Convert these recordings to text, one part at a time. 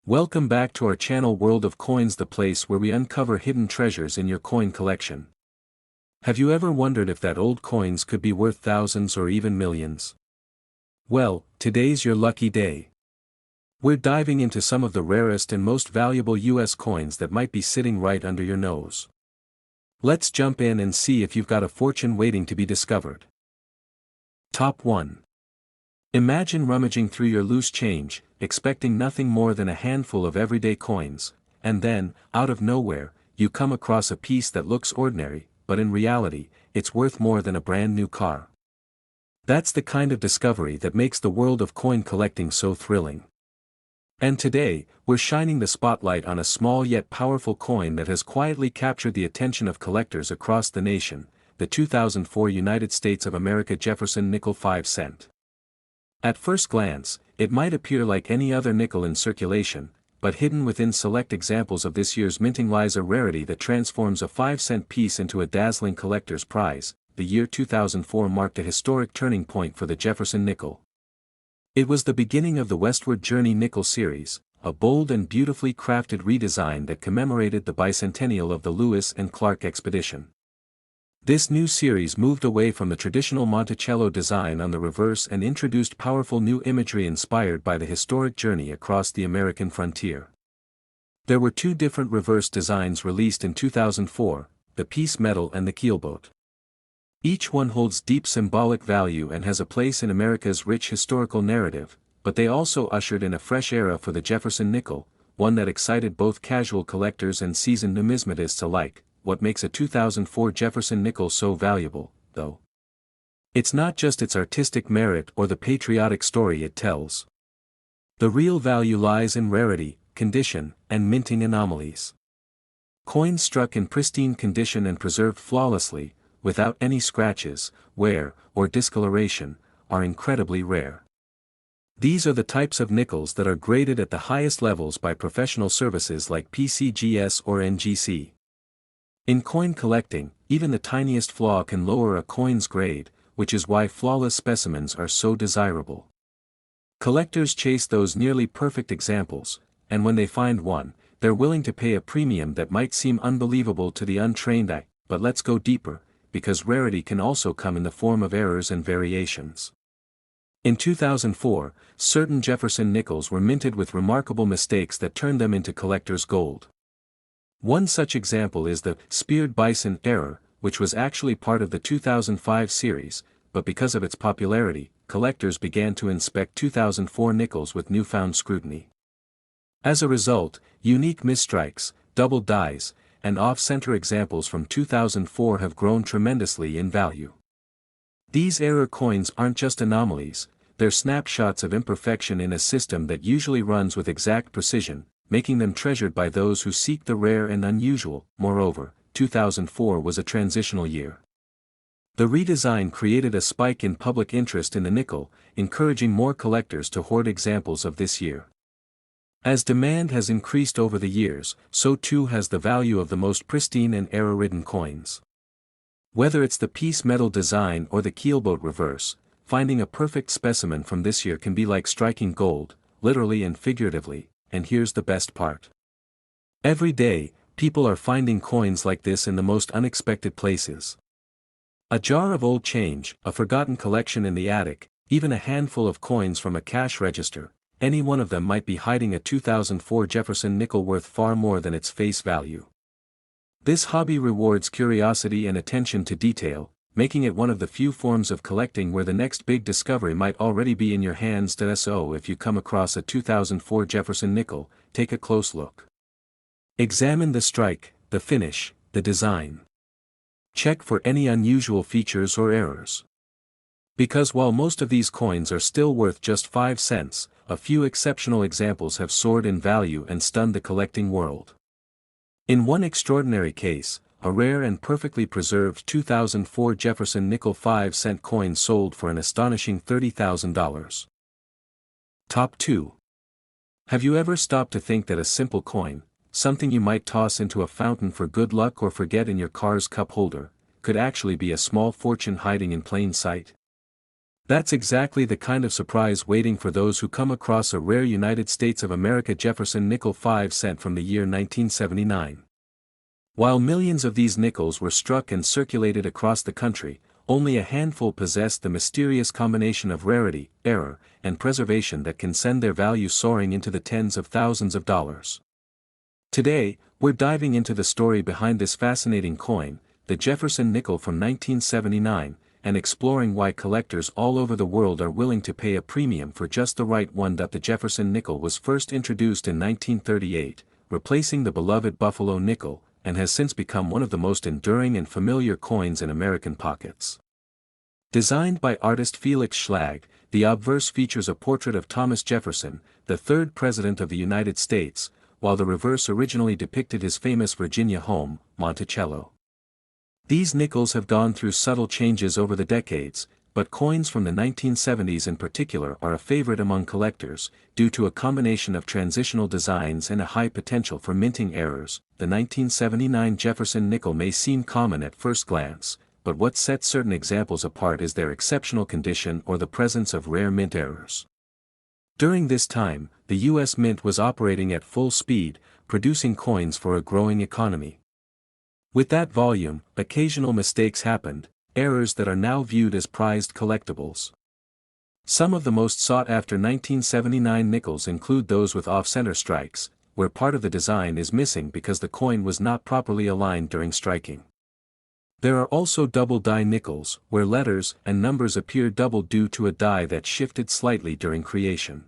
Welcome back to our channel World of Coins, the place where we uncover hidden treasures in your coin collection. Have you ever wondered if that old coins could be worth thousands or even millions? Well, today's your lucky day. We're diving into some of the rarest and most valuable US coins that might be sitting right under your nose. Let's jump in and see if you've got a fortune waiting to be discovered. Top 1. Imagine rummaging through your loose change, expecting nothing more than a handful of everyday coins, and then, out of nowhere, you come across a piece that looks ordinary, but in reality, it's worth more than a brand new car. That's the kind of discovery that makes the world of coin collecting so thrilling. And today, we're shining the spotlight on a small yet powerful coin that has quietly captured the attention of collectors across the nation, the 2004 United States of America Jefferson nickel 5 cent. At first glance, it might appear like any other nickel in circulation, but hidden within select examples of this year's minting lies a rarity that transforms a 5-cent piece into a dazzling collector's prize. The year 2004 marked a historic turning point for the Jefferson nickel. It was the beginning of the Westward Journey nickel series, a bold and beautifully crafted redesign that commemorated the bicentennial of the Lewis and Clark expedition. This new series moved away from the traditional Monticello design on the reverse and introduced powerful new imagery inspired by the historic journey across the American frontier. There were two different reverse designs released in 2004, the piece metal and the keelboat. Each one holds deep symbolic value and has a place in America's rich historical narrative, but they also ushered in a fresh era for the Jefferson nickel, one that excited both casual collectors and seasoned numismatists alike. What makes a 2004 Jefferson nickel so valuable, though? It's not just its artistic merit or the patriotic story it tells. The real value lies in rarity, condition, and minting anomalies. Coins struck in pristine condition and preserved flawlessly, without any scratches, wear, or discoloration, are incredibly rare. These are the types of nickels that are graded at the highest levels by professional services like PCGS or NGC. In coin collecting, even the tiniest flaw can lower a coin's grade, which is why flawless specimens are so desirable. Collectors chase those nearly perfect examples, and when they find one, they're willing to pay a premium that might seem unbelievable to the untrained eye. But let's go deeper, because rarity can also come in the form of errors and variations. In 2004, certain Jefferson nickels were minted with remarkable mistakes that turned them into collector's gold. One such example is the speared bison error, which was actually part of the 2005 series, but because of its popularity, collectors began to inspect 2004 nickels with newfound scrutiny. As a result, unique misstrikes, double dies, and off-center examples from 2004 have grown tremendously in value. These error coins aren't just anomalies, they're snapshots of imperfection in a system that usually runs with exact precision, making them treasured by those who seek the rare and unusual. Moreover, 2004 was a transitional year. The redesign created a spike in public interest in the nickel, encouraging more collectors to hoard examples of this year. As demand has increased over the years, so too has the value of the most pristine and error-ridden coins. Whether it's the piece metal design or the keelboat reverse, finding a perfect specimen from this year can be like striking gold, literally and figuratively. And here's the best part. Every day, people are finding coins like this in the most unexpected places. A jar of old change, a forgotten collection in the attic, even a handful of coins from a cash register, any one of them might be hiding a 2004 Jefferson nickel worth far more than its face value. This hobby rewards curiosity and attention to detail, making it one of the few forms of collecting where the next big discovery might already be in your hands. So if you come across a 2004 Jefferson nickel, take a close look. Examine the strike, the finish, the design. Check for any unusual features or errors. Because while most of these coins are still worth just 5 cents, a few exceptional examples have soared in value and stunned the collecting world. In one extraordinary case, a rare and perfectly preserved 2004 Jefferson nickel 5-cent coin sold for an astonishing $30,000. Top 2. Have you ever stopped to think that a simple coin, something you might toss into a fountain for good luck or forget in your car's cup holder, could actually be a small fortune hiding in plain sight? That's exactly the kind of surprise waiting for those who come across a rare United States of America Jefferson nickel 5 cent from the year 1979. While millions of these nickels were struck and circulated across the country, only a handful possessed the mysterious combination of rarity, error, and preservation that can send their value soaring into the tens of thousands of dollars. Today, we're diving into the story behind this fascinating coin, the Jefferson nickel from 1979, and exploring why collectors all over the world are willing to pay a premium for just the right one. The Jefferson nickel was first introduced in 1938, replacing the beloved Buffalo nickel, and has since become one of the most enduring and familiar coins in American pockets. Designed by artist Felix Schlag, the obverse features a portrait of Thomas Jefferson, the third President of the United States, while the reverse originally depicted his famous Virginia home, Monticello. These nickels have gone through subtle changes over the decades, but coins from the 1970s in particular are a favorite among collectors, due to a combination of transitional designs and a high potential for minting errors. The 1979 Jefferson nickel may seem common at first glance, but what sets certain examples apart is their exceptional condition or the presence of rare mint errors. During this time, the U.S. Mint was operating at full speed, producing coins for a growing economy. With that volume, occasional mistakes happened, errors that are now viewed as prized collectibles. Some of the most sought-after 1979 nickels include those with off-center strikes, where part of the design is missing because the coin was not properly aligned during striking. There are also double-die nickels, where letters and numbers appear double due to a die that shifted slightly during creation.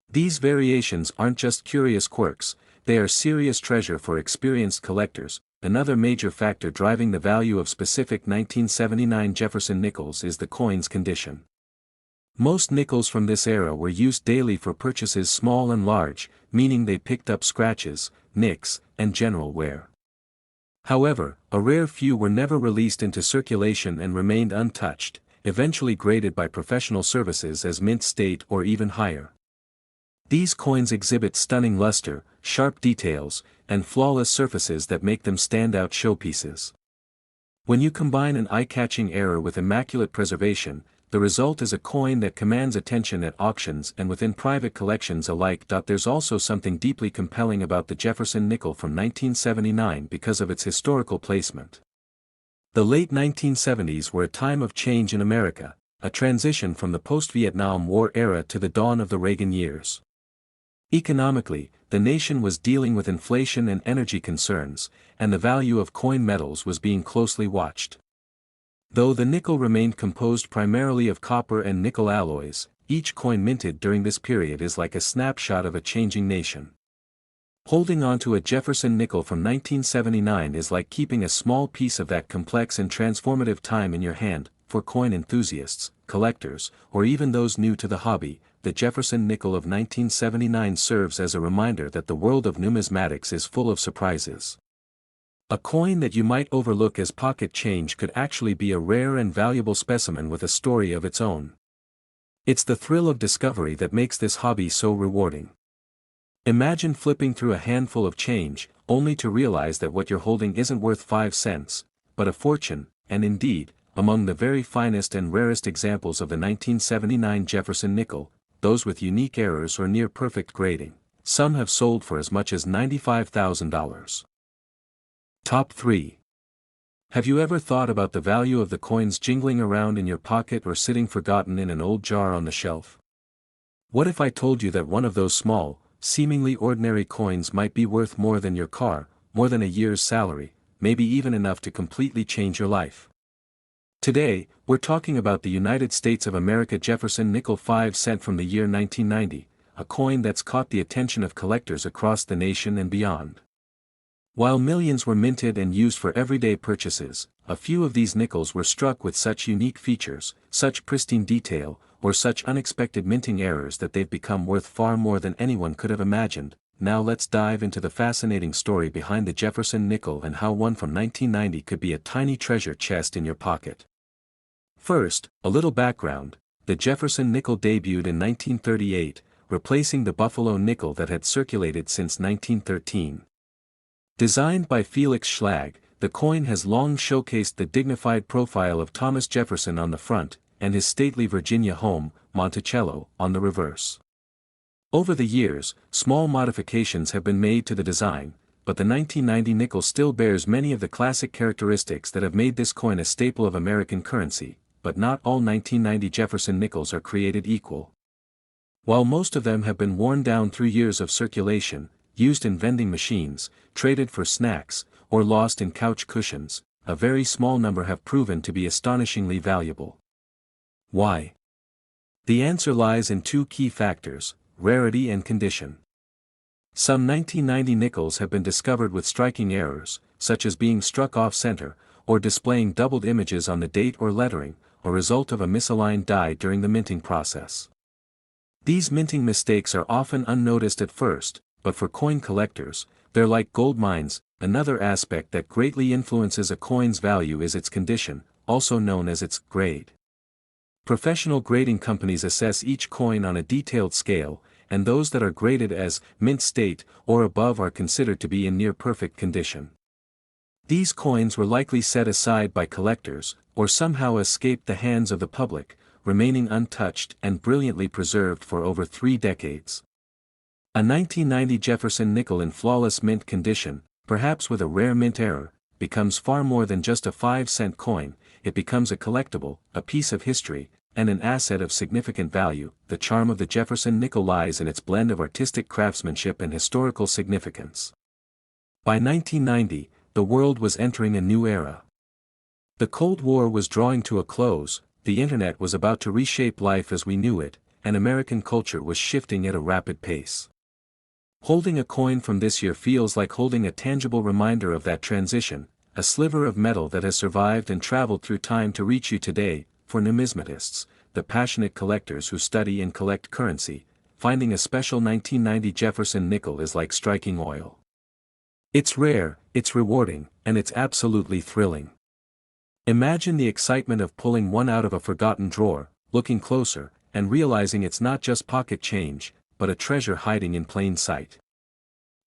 These variations aren't just curious quirks, they are serious treasure for experienced collectors. Another major factor driving the value of specific 1979 Jefferson nickels is the coin's condition. Most nickels from this era were used daily for purchases small and large, meaning they picked up scratches, nicks, and general wear. However, a rare few were never released into circulation and remained untouched, eventually graded by professional services as mint state or even higher. These coins exhibit stunning luster, sharp details, and flawless surfaces that make them standout showpieces. When you combine an eye-catching error with immaculate preservation, the result is a coin that commands attention at auctions and within private collections alike. There's also something deeply compelling about the Jefferson nickel from 1979 because of its historical placement. The late 1970s were a time of change in America, a transition from the post-Vietnam War era to the dawn of the Reagan years. Economically, the nation was dealing with inflation and energy concerns, and the value of coin metals was being closely watched. Though the nickel remained composed primarily of copper and nickel alloys, each coin minted during this period is like a snapshot of a changing nation. Holding on to a Jefferson nickel from 1979 is like keeping a small piece of that complex and transformative time in your hand. For coin enthusiasts, collectors, or even those new to the hobby, the Jefferson nickel of 1979 serves as a reminder that the world of numismatics is full of surprises. A coin that you might overlook as pocket change could actually be a rare and valuable specimen with a story of its own. It's the thrill of discovery that makes this hobby so rewarding. Imagine flipping through a handful of change, only to realize that what you're holding isn't worth 5 cents, but a fortune, and indeed, among the very finest and rarest examples of the 1979 Jefferson nickel, those with unique errors or near-perfect grading, some have sold for as much as $95,000. Top 3. Have you ever thought about the value of the coins jingling around in your pocket or sitting forgotten in an old jar on the shelf? What if I told you that one of those small, seemingly ordinary coins might be worth more than your car, more than a year's salary, maybe even enough to completely change your life? Today, we're talking about the United States of America Jefferson nickel 5 cent from the year 1990, a coin that's caught the attention of collectors across the nation and beyond. While millions were minted and used for everyday purchases, a few of these nickels were struck with such unique features, such pristine detail, or such unexpected minting errors that they've become worth far more than anyone could have imagined. Now let's dive into the fascinating story behind the Jefferson nickel and how one from 1990 could be a tiny treasure chest in your pocket. First, a little background: the Jefferson nickel debuted in 1938, replacing the Buffalo nickel that had circulated since 1913. Designed by Felix Schlag, the coin has long showcased the dignified profile of Thomas Jefferson on the front, and his stately Virginia home, Monticello, on the reverse. Over the years, small modifications have been made to the design, but the 1990 nickel still bears many of the classic characteristics that have made this coin a staple of American currency, but not all 1990 Jefferson nickels are created equal. While most of them have been worn down through years of circulation, used in vending machines, traded for snacks, or lost in couch cushions, a very small number have proven to be astonishingly valuable. Why? The answer lies in two key factors: rarity and condition. Some 1990 nickels have been discovered with striking errors, such as being struck off-center, or displaying doubled images on the date or lettering, a result of a misaligned die during the minting process. These minting mistakes are often unnoticed at first, but for coin collectors, they're like gold mines. Another aspect that greatly influences a coin's value is its condition, also known as its grade. Professional grading companies assess each coin on a detailed scale, and those that are graded as mint state or above are considered to be in near perfect condition. These coins were likely set aside by collectors, or somehow escaped the hands of the public, remaining untouched and brilliantly preserved for over 3 decades. A 1990 Jefferson nickel in flawless mint condition, perhaps with a rare mint error, becomes far more than just a 5-cent coin. It becomes a collectible, a piece of history, and an asset of significant value. The charm of the Jefferson nickel lies in its blend of artistic craftsmanship and historical significance. By 1990, the world was entering a new era. The Cold War was drawing to a close, the internet was about to reshape life as we knew it, and American culture was shifting at a rapid pace. Holding a coin from this year feels like holding a tangible reminder of that transition, a sliver of metal that has survived and traveled through time to reach you today. For numismatists, the passionate collectors who study and collect currency, finding a special 1990 Jefferson nickel is like striking oil. It's rare, it's rewarding, and it's absolutely thrilling. Imagine the excitement of pulling one out of a forgotten drawer, looking closer, and realizing it's not just pocket change, but a treasure hiding in plain sight.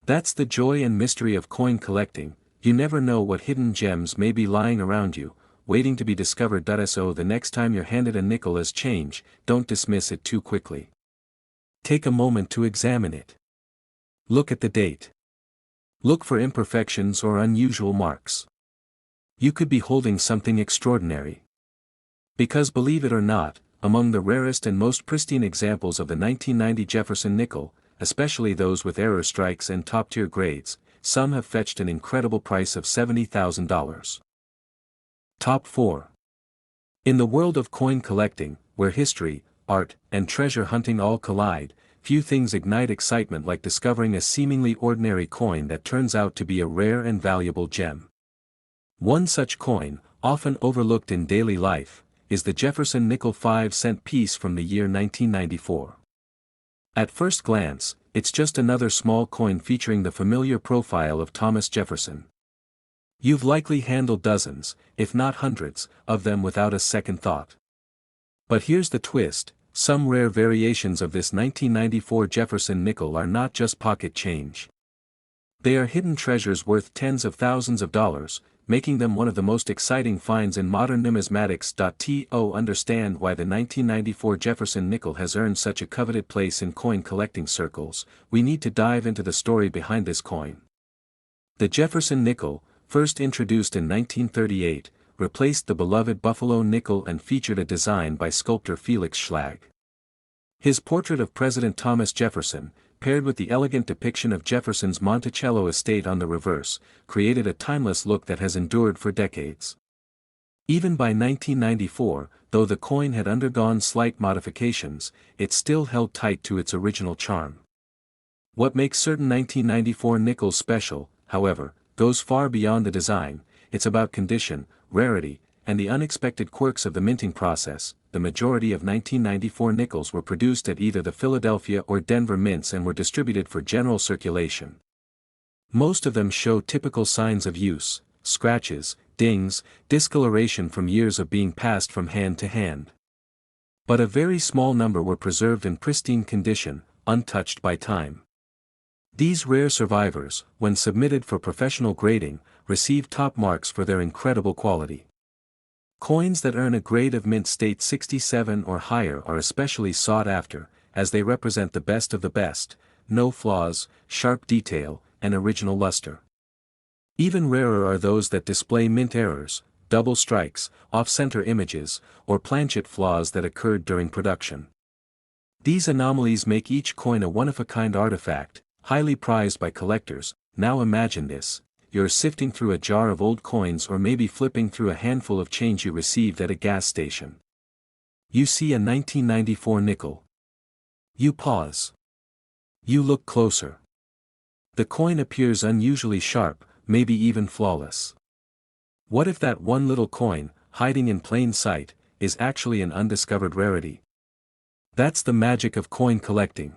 That's the joy and mystery of coin collecting. You never know what hidden gems may be lying around you, waiting to be discovered. So the next time you're handed a nickel as change, don't dismiss it too quickly. Take a moment to examine it. Look at the date. Look for imperfections or unusual marks. You could be holding something extraordinary. Because believe it or not, among the rarest and most pristine examples of the 1990 Jefferson nickel, especially those with error strikes and top-tier grades, some have fetched an incredible price of $70,000. Top 4. In the world of coin collecting, where history, art, and treasure hunting all collide, few things ignite excitement like discovering a seemingly ordinary coin that turns out to be a rare and valuable gem. One such coin, often overlooked in daily life, is the Jefferson nickel 5-cent piece from the year 1994. At first glance, it's just another small coin featuring the familiar profile of Thomas Jefferson. You've likely handled dozens, if not hundreds, of them without a second thought. But here's the twist: some rare variations of this 1994 Jefferson nickel are not just pocket change. They are hidden treasures worth tens of thousands of dollars, making them one of the most exciting finds in modern numismatics. To understand why the 1994 Jefferson nickel has earned such a coveted place in coin collecting circles, we need to dive into the story behind this coin. The Jefferson nickel, first introduced in 1938, replaced the beloved Buffalo nickel and featured a design by sculptor Felix Schlag. His portrait of President Thomas Jefferson, paired with the elegant depiction of Jefferson's Monticello estate on the reverse, created a timeless look that has endured for decades. Even by 1994, though the coin had undergone slight modifications, it still held tight to its original charm. What makes certain 1994 nickels special, however, goes far beyond the design. It's about condition, rarity, and the unexpected quirks of the minting process. The majority of 1994 nickels were produced at either the Philadelphia or Denver mints and were distributed for general circulation. Most of them show typical signs of use: scratches, dings, discoloration from years of being passed from hand to hand. But a very small number were preserved in pristine condition, untouched by time. These rare survivors, when submitted for professional grading, received top marks for their incredible quality. Coins that earn a grade of mint state 67 or higher are especially sought after, as they represent the best of the best, no flaws, sharp detail, and original luster. Even rarer are those that display mint errors, double strikes, off-center images, or planchet flaws that occurred during production. These anomalies make each coin a one-of-a-kind artifact, highly prized by collectors. Now imagine this: you're sifting through a jar of old coins or maybe flipping through a handful of change you received at a gas station. You see a 1994 nickel. You pause. You look closer. The coin appears unusually sharp, maybe even flawless. What if that one little coin, hiding in plain sight, is actually an undiscovered rarity? That's the magic of coin collecting.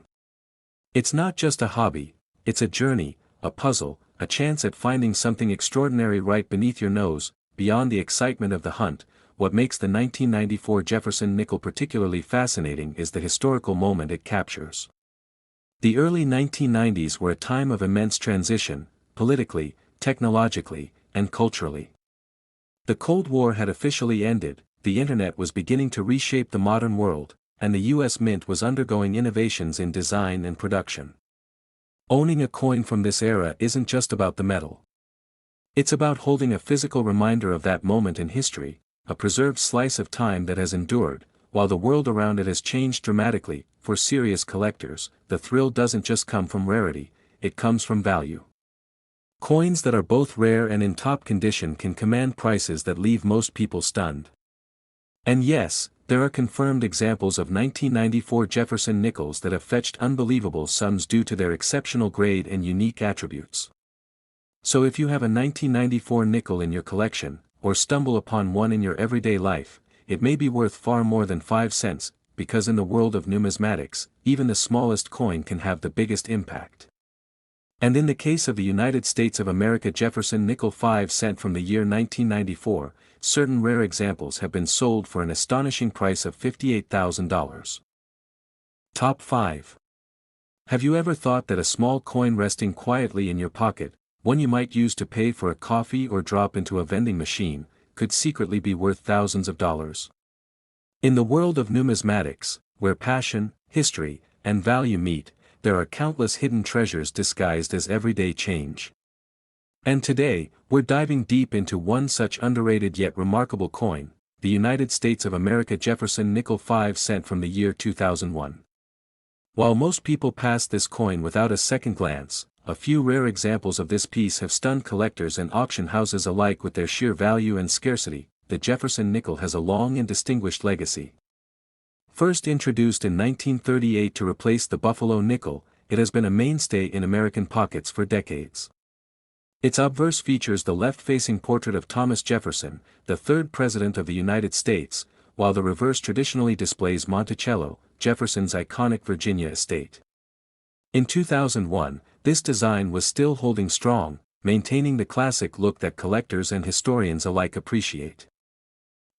It's not just a hobby, it's a journey, a puzzle, a chance at finding something extraordinary right beneath your nose. Beyond the excitement of the hunt, what makes the 1994 Jefferson nickel particularly fascinating is the historical moment it captures. The early 1990s were a time of immense transition, politically, technologically, and culturally. The Cold War had officially ended, the internet was beginning to reshape the modern world, and the US Mint was undergoing innovations in design and production. Owning a coin from this era isn't just about the metal. It's about holding a physical reminder of that moment in history, a preserved slice of time that has endured, while the world around it has changed dramatically. For serious collectors, the thrill doesn't just come from rarity, it comes from value. Coins that are both rare and in top condition can command prices that leave most people stunned. And yes, there are confirmed examples of 1994 Jefferson nickels that have fetched unbelievable sums due to their exceptional grade and unique attributes. So if you have a 1994 nickel in your collection, or stumble upon one in your everyday life, it may be worth far more than 5 cents, because in the world of numismatics, even the smallest coin can have the biggest impact. And in the case of the United States of America Jefferson nickel 5 cent from the year 1994, certain rare examples have been sold for an astonishing price of $58,000. Top 5. Have you ever thought that a small coin resting quietly in your pocket, one you might use to pay for a coffee or drop into a vending machine, could secretly be worth thousands of dollars? In the world of numismatics, where passion, history, and value meet, there are countless hidden treasures disguised as everyday change. And today, we're diving deep into one such underrated yet remarkable coin, the United States of America Jefferson nickel 5 cent from the year 2001. While most people pass this coin without a second glance, a few rare examples of this piece have stunned collectors and auction houses alike with their sheer value and scarcity. The Jefferson nickel has a long and distinguished legacy. First introduced in 1938 to replace the Buffalo nickel, it has been a mainstay in American pockets for decades. Its obverse features the left-facing portrait of Thomas Jefferson, the third President of the United States, while the reverse traditionally displays Monticello, Jefferson's iconic Virginia estate. In 2001, this design was still holding strong, maintaining the classic look that collectors and historians alike appreciate.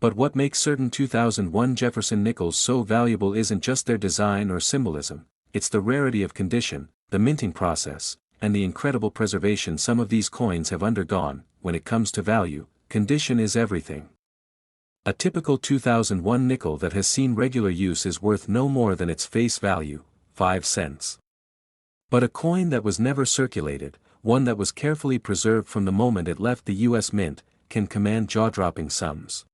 But what makes certain 2001 Jefferson nickels so valuable isn't just their design or symbolism, it's the rarity of condition, the minting process, and the incredible preservation some of these coins have undergone. When it comes to value, condition is everything. A typical 2001 nickel that has seen regular use is worth no more than its face value, 5 cents. But a coin that was never circulated, one that was carefully preserved from the moment it left the US Mint, can command jaw-dropping sums.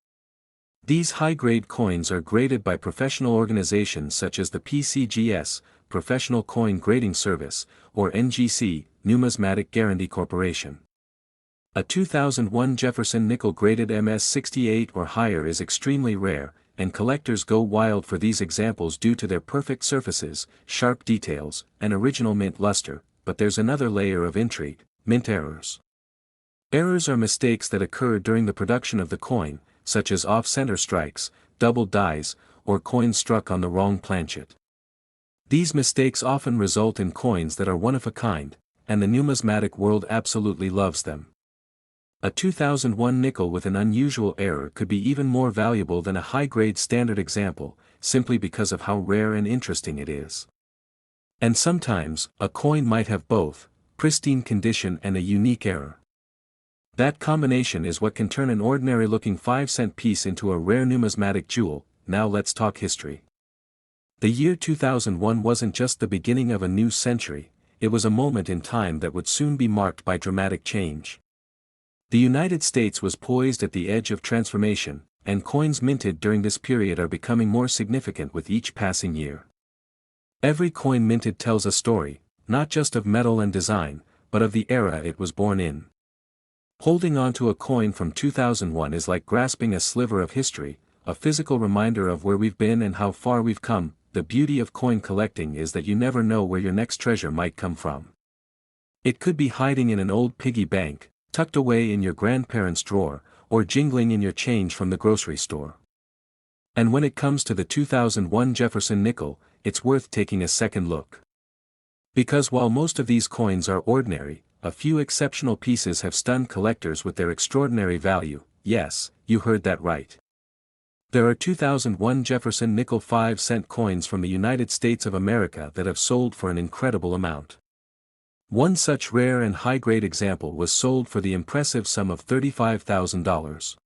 These high-grade coins are graded by professional organizations such as the PCGS, Professional Coin Grading Service, or NGC, Numismatic Guarantee Corporation. A 2001 Jefferson nickel graded MS68 or higher is extremely rare, and collectors go wild for these examples due to their perfect surfaces, sharp details, and original mint luster. But there's another layer of intrigue: mint errors. Errors are mistakes that occur during the production of the coin, such as off-center strikes, double dies, or coins struck on the wrong planchet. These mistakes often result in coins that are one of a kind, and the numismatic world absolutely loves them. A 2001 nickel with an unusual error could be even more valuable than a high-grade standard example, simply because of how rare and interesting it is. And sometimes, a coin might have both, pristine condition and a unique error. That combination is what can turn an ordinary-looking 5-cent piece into a rare numismatic jewel. Now let's talk history. The year 2001 wasn't just the beginning of a new century, it was a moment in time that would soon be marked by dramatic change. The United States was poised at the edge of transformation, and coins minted during this period are becoming more significant with each passing year. Every coin minted tells a story, not just of metal and design, but of the era it was born in. Holding on to a coin from 2001 is like grasping a sliver of history, a physical reminder of where we've been and how far we've come. The beauty of coin collecting is that you never know where your next treasure might come from. It could be hiding in an old piggy bank, tucked away in your grandparents' drawer, or jingling in your change from the grocery store. And when it comes to the 2001 Jefferson nickel, it's worth taking a second look. Because while most of these coins are ordinary, a few exceptional pieces have stunned collectors with their extraordinary value. Yes, you heard that right. There are 2001 Jefferson nickel 5-cent coins from the United States of America that have sold for an incredible amount. One such rare and high-grade example was sold for the impressive sum of $35,000.